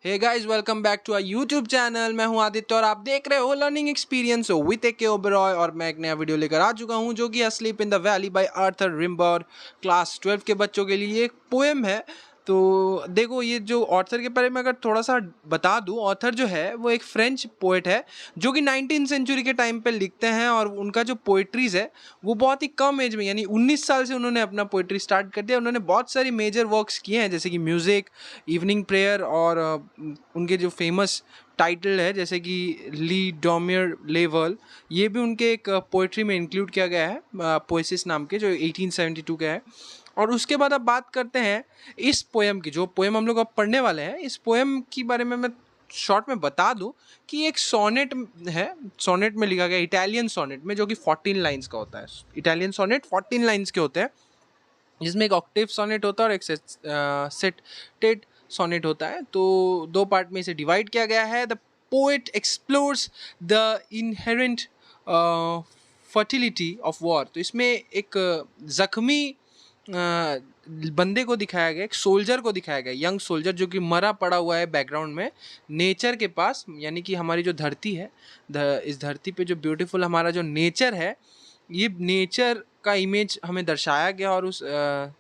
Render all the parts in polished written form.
Hey guys, welcome back to our YouTube channel. मैं हूं आदित्य और आप देख रहे हो लर्निंग एक्सपीरियंस विद ए के ओबरॉय। और मैं एक नया वीडियो लेकर आ चुका हूं जो कि asleep in the valley by Arthur Rimbaud class 12 के बच्चों के लिए एक पोएम है। तो देखो, ये जो ऑथर के बारे में अगर थोड़ा सा बता दूं, ऑथर जो है वो एक फ्रेंच पोएट है जो कि 19th सेंचुरी के टाइम पे लिखते हैं। और उनका जो पोइट्रीज है वो बहुत ही कम एज में, यानी 19 साल से उन्होंने अपना पोइट्री स्टार्ट कर दिया। उन्होंने बहुत सारी मेजर वर्क्स किए हैं जैसे कि म्यूज़िक, इवनिंग प्रेयर और उनके जो फेमस टाइटल है जैसे कि ली डोमियर लेवल, ये भी उनके एक पोइट्री में इंक्लूड किया गया है, पोएसिस नाम के, जो 1872 का है। और उसके बाद अब बात करते हैं इस पोएम की। जो पोएम हम लोग अब पढ़ने वाले हैं, इस पोएम के बारे में मैं शॉर्ट में बता दूं कि एक सोनेट है। सोनेट में लिखा गया, इटालियन सोनेट में, जो कि 14 लाइन्स का होता है। इटालियन सोनेट 14 लाइन्स के होते हैं, जिसमें एक ऑक्टेव सोनेट होता है और एक सेटेट सोनेट होता है। तो दो पार्ट में इसे डिवाइड किया गया है। The poet explores the inherent fertility of war. तो इसमें एक जख्मी बंदे को दिखाया गया, एक सोल्जर को दिखाया गया, यंग सोल्जर जो कि मरा पड़ा हुआ है बैकग्राउंड में नेचर के पास। यानी कि हमारी जो धरती है, इस धरती पे जो ब्यूटीफुल हमारा जो नेचर है, ये नेचर का इमेज हमें दर्शाया गया। और उस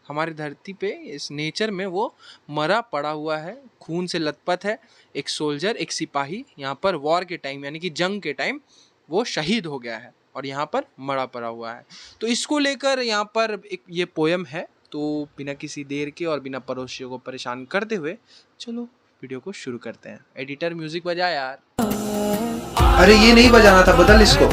हमारी धरती पे इस नेचर में वो मरा पड़ा हुआ है, खून से लथपथ है। एक सोल्जर, एक सिपाही यहाँ पर वॉर के टाइम, यानी कि जंग के टाइम वो शहीद हो गया है और यहाँ पर मरा पड़ा हुआ है। तो इसको लेकर यहाँ पर एक ये पोएम है। तो बिना किसी देर के और बिना पड़ोसियों को परेशान करते हुए चलो वीडियो को शुरू करते हैं। एडिटर म्यूजिक बजा यार। अरे ये नहीं बजाना था, बदल इसको।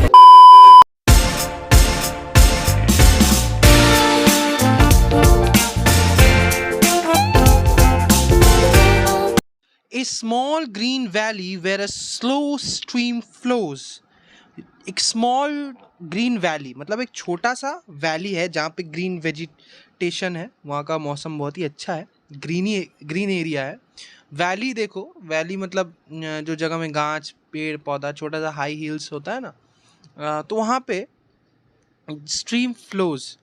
A small green valley where a slow stream flows। एक स्मॉल ग्रीन वैली मतलब एक छोटा सा वैली है जहाँ पे ग्रीन वेजिटेशन है। वहाँ का मौसम बहुत ही अच्छा है, ग्रीन एरिया है। वैली देखो, वैली मतलब जो जगह में गाछ, पेड़ पौधा, छोटा सा हाई हिल्स होता है ना, तो वहाँ पे स्ट्रीम फ्लोज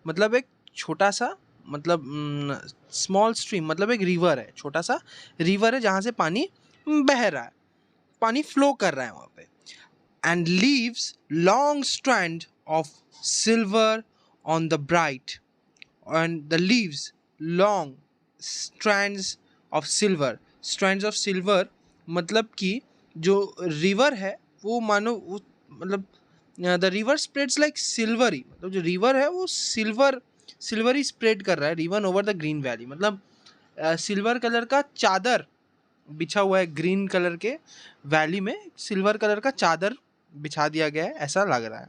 मतलब एक छोटा सा, मतलब स्मॉल स्ट्रीम मतलब एक रिवर है, छोटा सा रिवर है जहाँ से पानी बह रहा है, पानी फ्लो कर रहा है वहाँ पे। And leaves long strand of silver on the bright. And the leaves long strands of silver. Strands of silver मतलब कि जो रिवर है वो मानो मतलब the river spreads like silvery, मतलब जो रिवर है वो सिल्वरी स्प्रेड कर रहा है रिवन ओवर द ग्रीन वैली। मतलब सिल्वर कलर का चादर बिछा हुआ है, ग्रीन कलर के वैली में सिल्वर कलर का चादर बिछा दिया गया है, ऐसा लग रहा है।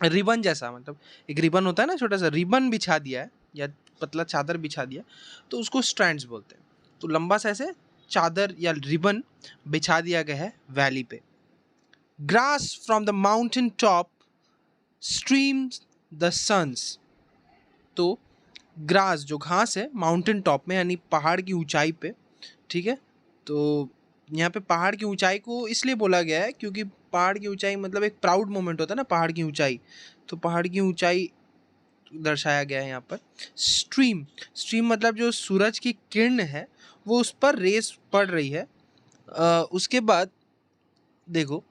रिबन जैसा, मतलब एक रिबन होता है ना, छोटा सा रिबन बिछा दिया है या पतला चादर बिछा दिया, तो उसको स्ट्रैंड्स बोलते हैं। तो लंबा सा ऐसे चादर या रिबन बिछा दिया गया है वैली पे। Grass from the mountain top streams the suns. तो ग्रास जो घास है माउंटेन टॉप में, यानी पहाड़ की ऊंचाई पे, ठीक है। तो यहाँ पे पहाड़ की ऊंचाई को इसलिए बोला गया है क्योंकि पहाड़ की ऊंचाई मतलब एक प्राउड मोमेंट होता है ना, पहाड़ की ऊंचाई। तो पहाड़ की ऊंचाई दर्शाया गया है यहाँ पर। स्ट्रीम मतलब जो सूरज की किरण है वो उस पर रेस पड़ रही है। उसके बाद देखो,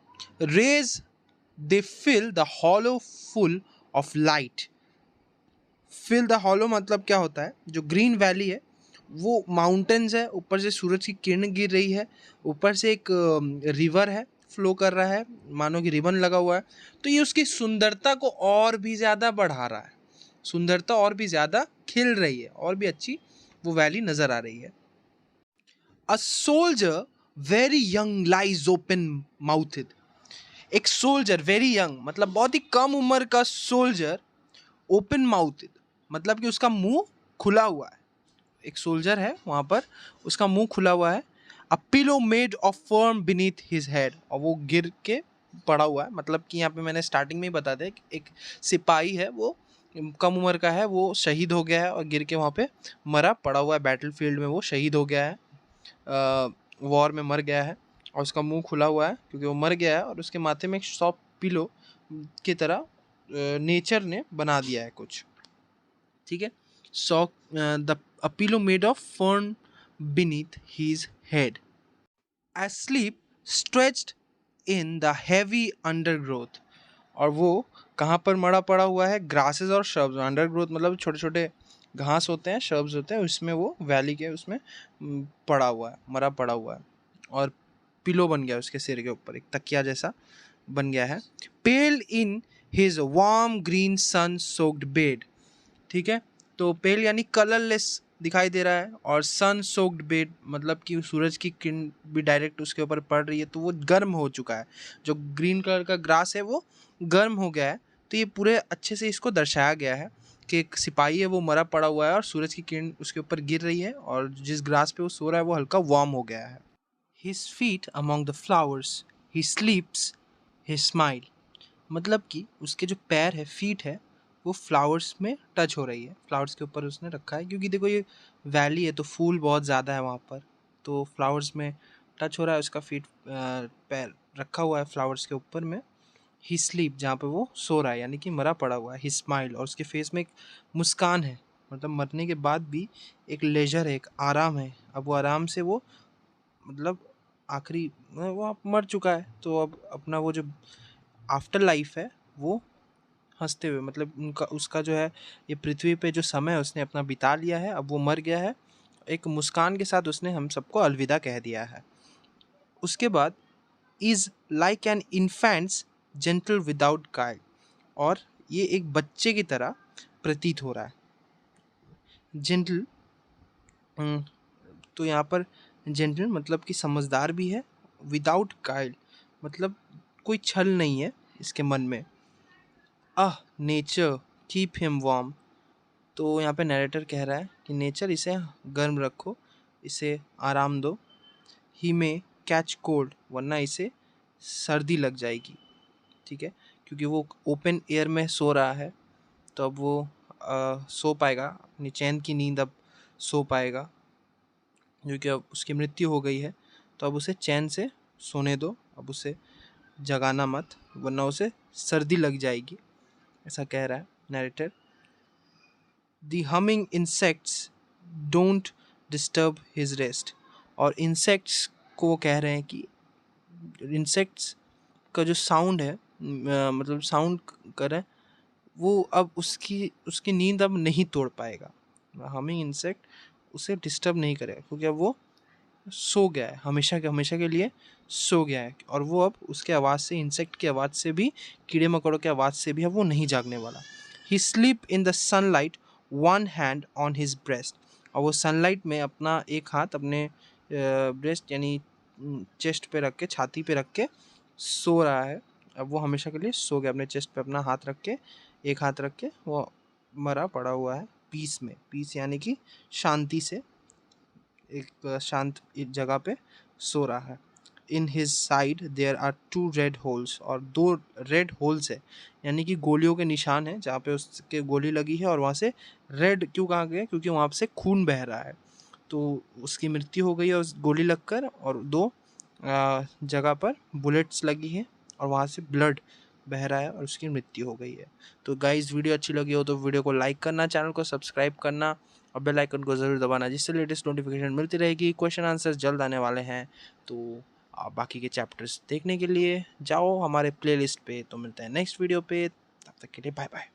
rays they fill the hollow full of light. Fill the hollow मतलब क्या होता है, जो ग्रीन वैली है वो माउंटेन्स है, ऊपर से सूरज की किरण गिर रही है, ऊपर से एक रिवर है फ्लो कर रहा है, मानो कि रिबन लगा हुआ है। तो ये उसकी सुंदरता को और भी ज़्यादा बढ़ा रहा है, सुंदरता और भी ज़्यादा खिल रही है, और भी अच्छी वो वैली नज़र आ रही है। A soldier very young lies open mouthed. एक सोल्जर वेरी यंग मतलब बहुत ही कम उम्र का सोल्जर, ओपन माउथेड मतलब कि उसका मुंह खुला हुआ है। एक सोल्जर है वहाँ पर, उसका मुंह खुला हुआ है। A pillow made of firm beneath his head, और वो गिर के पड़ा हुआ है। मतलब कि यहाँ पे मैंने स्टार्टिंग में ही बता दिया कि एक सिपाही है, वो कम उम्र का है, वो शहीद हो गया है और गिर के वहाँ पे मरा पड़ा हुआ है बैटल फील्ड में, वो शहीद हो गया है, वॉर में मर गया है। और उसका मुंह खुला हुआ है क्योंकि वो मर गया है, और उसके माथे में एक सॉफ्ट पिलो की तरह नेचर ने बना दिया है कुछ, ठीक है। Saw the a pillow made of fern beneath his head. asleep stretched in the heavy undergrowth. और वो कहाँ पर मरा पड़ा हुआ है? ग्रासेस और shrubs. अंडरग्रोथ मतलब छोटे छोटे घास होते हैं, shrubs होते हैं, उसमें वो वैली के उसमें पड़ा हुआ है, मरा पड़ा हुआ है. और पिलो बन गया उसके सिर के ऊपर, एक तकिया जैसा बन गया है. Pale in his warm green sun soaked bed. ठीक है, तो पेल यानी कलरलेस दिखाई दे रहा है, और सन सोक्ड बेड मतलब कि सूरज की किरण भी डायरेक्ट उसके ऊपर पड़ रही है, तो वो गर्म हो चुका है. जो ग्रीन कलर का ग्रास है वो गर्म हो गया है. तो ये पूरे अच्छे से इसको दर्शाया गया है कि एक सिपाही है, वो मरा पड़ा हुआ है और सूरज की किरण उसके ऊपर गिर रही है, और जिस ग्रास पे वो सो रहा है वो हल्का वार्म हो गया है. His feet among the flowers, he स्लीप्स, he smile. मतलब कि उसके जो पैर है, फीट है, वो फ्लावर्स में टच हो रही है, फ्लावर्स के ऊपर उसने रखा है, क्योंकि देखो ये वैली है तो फूल बहुत ज़्यादा है वहाँ पर, तो फ्लावर्स में टच हो रहा है, उसका फीट पैर रखा हुआ है फ्लावर्स के ऊपर में. ही स्लीप, जहाँ पे वो सो रहा है यानी कि मरा पड़ा हुआ है. ही स्माइल, और उसके फेस में एक मुस्कान है, मतलब मरने के बाद भी एक लेजर है, एक आराम है. अब वो आराम से वो मतलब आखिरी वो अब मर चुका है, तो अब अपना वो जो आफ्टर लाइफ है वो हंसते हुए, मतलब उनका उसका जो है ये पृथ्वी पे जो समय उसने अपना बिता लिया है, अब वो मर गया है, एक मुस्कान के साथ उसने हम सबको अलविदा कह दिया है. उसके बाद is like an infants gentle without guide. और ये एक बच्चे की तरह प्रतीत हो रहा है. जेंटल, तो यहाँ पर जेंटल मतलब कि समझदार भी है, विदाउट गाइड मतलब कोई छल नहीं है इसके मन में. Nature keep him warm. तो यहाँ पे नरेटर कह रहा है कि नेचर इसे गर्म रखो, इसे आराम दो. ही में कैच कोल्ड, वरना इसे सर्दी लग जाएगी. ठीक है, क्योंकि वो ओपन एयर में सो रहा है, तो अब वो सो पाएगा, अपनी चैन की नींद अब सो पाएगा, क्योंकि अब उसकी मृत्यु हो गई है, तो अब उसे चैन से सोने दो, अब उसे जगाना मत, वरना उसे सर्दी लग जाएगी, ऐसा कह रहा है narrator. The humming insects don't disturb his rest. और इंसेक्ट्स को वो कह रहे हैं कि इंसेक्ट्स का जो साउंड है, मतलब साउंड कर रहे हैं, वो अब उसकी उसकी नींद अब नहीं तोड़ पाएगा. हमिंग इंसेक्ट उसे डिस्टर्ब नहीं करेगा, क्योंकि अब वो सो गया है, हमेशा के लिए सो गया है, और वो अब उसके आवाज़ से, इंसेक्ट की आवाज़ से भी, कीड़े मकोड़ों की आवाज़ से भी अब वो नहीं जागने वाला. He sleep in the sunlight, one hand on his breast. और वो सनलाइट में अपना एक हाथ अपने ब्रेस्ट यानी चेस्ट पे रख के, छाती पे रख के सो रहा है. अब वो हमेशा के लिए सो गया, अपने चेस्ट पे अपना हाथ रख के, एक हाथ रख के वो मरा पड़ा हुआ है पीस में. पीस यानी कि शांति से, एक शांत जगह पे सो रहा है. In his side there are 2 red holes. और 2 रेड होल्स है, यानी कि गोलियों के निशान है, जहाँ पे उसके गोली लगी है, और वहाँ से रेड क्यों कहा गया, क्योंकि वहाँ से खून बह रहा है, तो उसकी मृत्यु हो गई है उस गोली लगकर, और 2 जगह पर बुलेट्स लगी है, और वहाँ से ब्लड बह रहा है, और उसकी मृत्यु हो गई है. तो गाइस, वीडियो अच्छी लगी हो तो वीडियो को लाइक करना, चैनल को सब्सक्राइब करना, और बेल आइकन को ज़रूर दबाना, जिससे लेटेस्ट नोटिफिकेशन मिलती रहेगी. क्वेश्चन आंसर्स जल्द आने वाले हैं, तो आप बाकी के चैप्टर्स देखने के लिए जाओ हमारे प्लेलिस्ट पे. तो मिलते हैं नेक्स्ट वीडियो पे, तब तक के लिए बाय बाय.